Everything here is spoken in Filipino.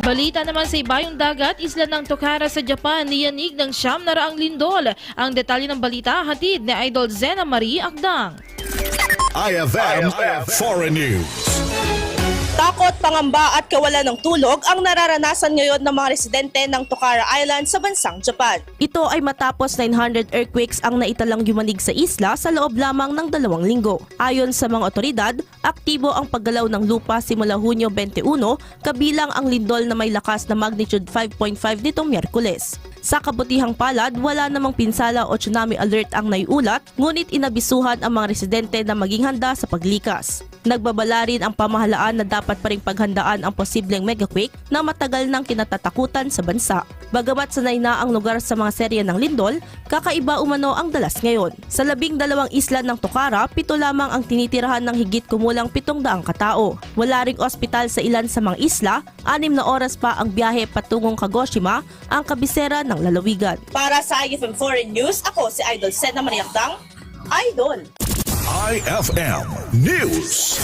Balita naman sa ibayong dagat, isla ng Tokara sa Japan, niyanig ng 900 lindol. Ang detalye ng balita, hatid ni Idol Zena Marie Akdang. IFM Foreign News. Takot, pangamba at kawalan ng tulog ang nararanasan ngayon ng mga residente ng Tokara Island sa bansang Japan. Ito ay matapos 900 earthquakes ang naitalang yumanig sa isla sa loob lamang ng 2 linggo. Ayon sa mga otoridad, aktibo ang paggalaw ng lupa simula Hunyo 21, kabilang ang lindol na may lakas na magnitude 5.5 nitong Miyerkules. Sa kabutihang palad, wala namang pinsala o tsunami alert ang naiulat, ngunit inabisuhan ang mga residente na maging handa sa paglikas. Nagbabala rin ang pamahalaan na dapat pa ring paghandaan ang posibleng megaquake na matagal nang kinatatakutan sa bansa. Bagamat sanay na ang lugar sa mga serye ng lindol, kakaiba umano ang dalas ngayon. Sa 12 isla ng Tokara, 7 lamang ang tinitirahan ng higit kumulang 700 katao. Wala ring ospital sa ilan sa mga isla, 6 na oras pa ang biyahe patungong Kagoshima, ang kabisera ng lalawigan. Para sa IFM Foreign News, ako si Idol Zena Marie Akdang, Idol! IFM News.